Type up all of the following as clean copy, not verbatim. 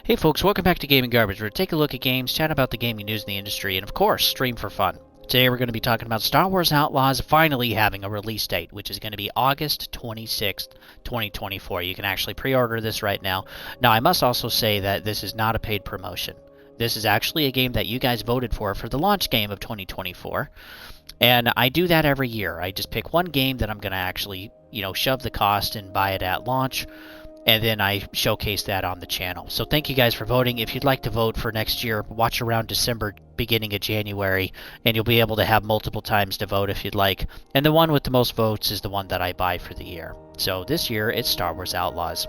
Hey folks, welcome back to Gaming Garbage, where we take a look at games, chat about the gaming news in the industry, and of course, stream for fun. Today we're going to be talking about Star Wars Outlaws finally having a release date, which is going to be August 26th, 2024. You can actually pre-order this right now. Now, I must also say that this is not a paid promotion. This is actually a game that you guys voted for the launch game of 2024. And I do that every year. I just pick one game that I'm going to actually, shove the cost and buy it at launch. And then I showcase that on the channel. So thank you guys for voting. If you'd like to vote for next year, watch around December, beginning of January, and you'll be able to have multiple times to vote if you'd like. And the one with the most votes is the one that I buy for the year. So this year, it's Star Wars Outlaws.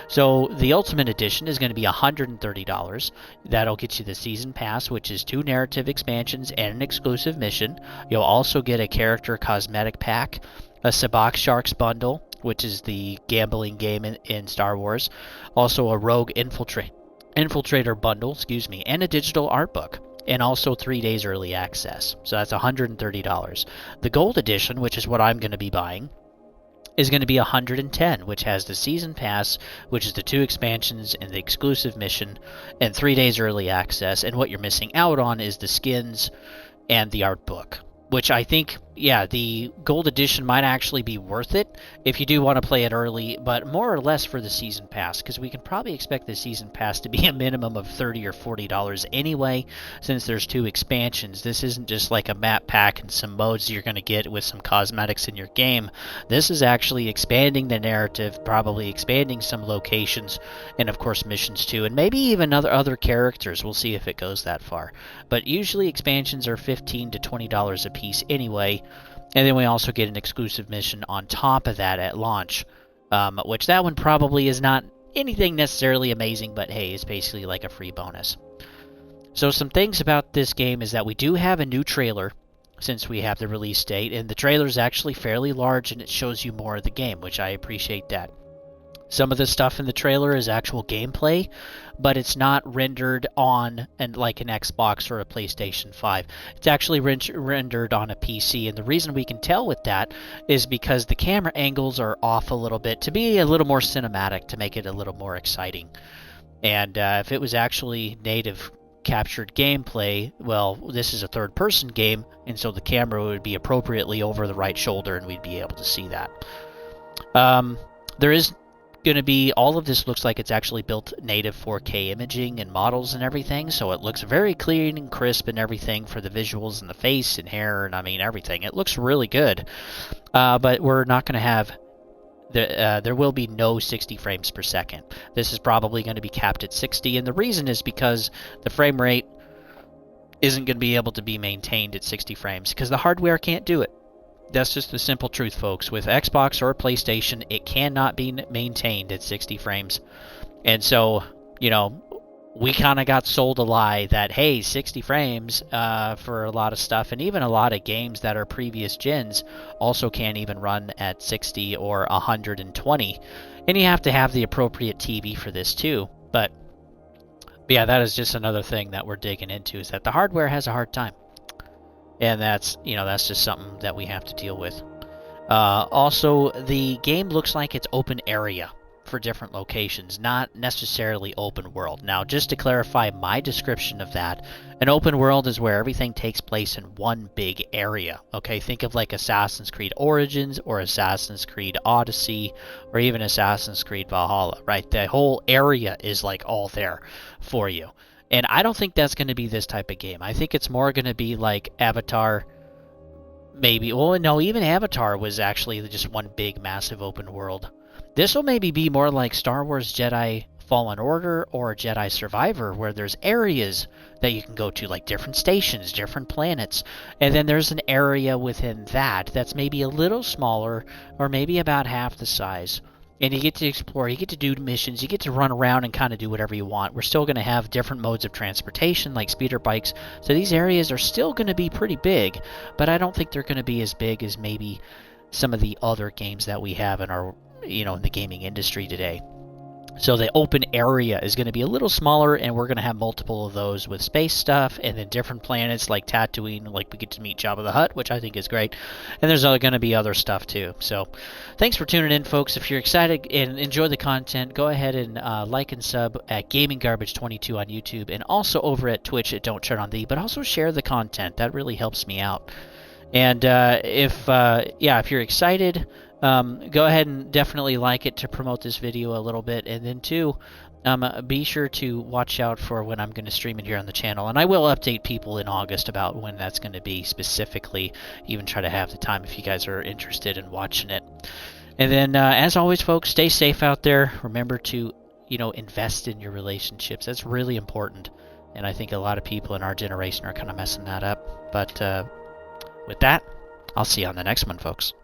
So the Ultimate Edition is going to be $130. That'll get you the Season Pass, which is 2 narrative expansions and an exclusive mission. You'll also get a character cosmetic pack, a Sabacc Sharks bundle, which is the gambling game in Star Wars. Also a Rogue Infiltrator bundle, and a digital art book. And also 3 days early access. So that's $130. The Gold Edition, which is what I'm going to be buying, is going to be $110, which has the Season Pass, which is the 2 expansions and the exclusive mission, and 3 days early access. And what you're missing out on is the skins and the art book, which I think, the Gold Edition might actually be worth it if you do want to play it early, but more or less for the Season Pass, because we can probably expect the Season Pass to be a minimum of $30 or $40 anyway, since there's 2 expansions. This isn't just like a map pack and some modes you're going to get with some cosmetics in your game. This is actually expanding the narrative, probably expanding some locations, and of course missions too, and maybe even other characters. We'll see if it goes that far. But usually expansions are $15 to $20 a piece anyway. And then we also get an exclusive mission on top of that at launch, which that one probably is not anything necessarily amazing, but hey, it's basically like a free bonus. So some things about this game is that we do have a new trailer since we have the release date, and the trailer is actually fairly large and it shows you more of the game, which I appreciate that. Some of the stuff in the trailer is actual gameplay, but it's not rendered on like an Xbox or a PlayStation 5. It's actually rendered on a PC, and the reason we can tell with that is because the camera angles are off a little bit to be a little more cinematic, to make it a little more exciting. And if it was actually native captured gameplay, well, this is a third-person game, and so the camera would be appropriately over the right shoulder, and we'd be able to see that. There is going to be, all of this looks like it's actually built native 4K imaging and models and everything, so it looks very clean and crisp and everything for the visuals and the face and hair and everything. It looks really good, but we're not going to have there will be no 60 frames per second. This is probably going to be capped at 60, and the reason is because the frame rate isn't going to be able to be maintained at 60 frames because the hardware can't do it. That's just the simple truth, folks. With Xbox or PlayStation, it cannot be maintained at 60 frames. And so, we kind of got sold a lie that, hey, 60 frames for a lot of stuff, and even a lot of games that are previous gens also can't even run at 60 or 120. And you have to have the appropriate TV for this too. But yeah, that is just another thing that we're digging into, is that the hardware has a hard time. And that's just something that we have to deal with. Also, the game looks like it's open area for different locations, not necessarily open world. Now, just to clarify my description of that, an open world is where everything takes place in one big area. Okay, think of like Assassin's Creed Origins or Assassin's Creed Odyssey or even Assassin's Creed Valhalla, right? The whole area is like all there for you. And I don't think that's going to be this type of game. I think it's more going to be like Avatar, maybe. Well, no, even Avatar was actually just one big, massive open world. This will maybe be more like Star Wars Jedi Fallen Order or Jedi Survivor, where there's areas that you can go to, like different stations, different planets. And then there's an area within that that's maybe a little smaller or maybe about half the size. And you get to explore, you get to do missions, you get to run around and kind of do whatever you want. We're still going to have different modes of transportation, like speeder bikes. So these areas are still going to be pretty big, but I don't think they're going to be as big as maybe some of the other games that we have in our, in the gaming industry today. So the open area is going to be a little smaller, and we're going to have multiple of those with space stuff, and then different planets like Tatooine, like we get to meet Jabba the Hutt, which I think is great. And there's going to be other stuff too. So thanks for tuning in, folks. If you're excited and enjoy the content, go ahead and like and sub at Gaming Garbage 22 on YouTube, and also over at Twitch at Don't Tread on Thee. But also share the content. That really helps me out. And if you're excited, go ahead and definitely like it to promote this video a little bit. And then too, be sure to watch out for when I'm going to stream it here on the channel. And I will update people in August about when that's going to be specifically, even try to have the time if you guys are interested in watching it. And then, as always, folks, stay safe out there. Remember to, invest in your relationships. That's really important. And I think a lot of people in our generation are kind of messing that up. But with that, I'll see you on the next one, folks.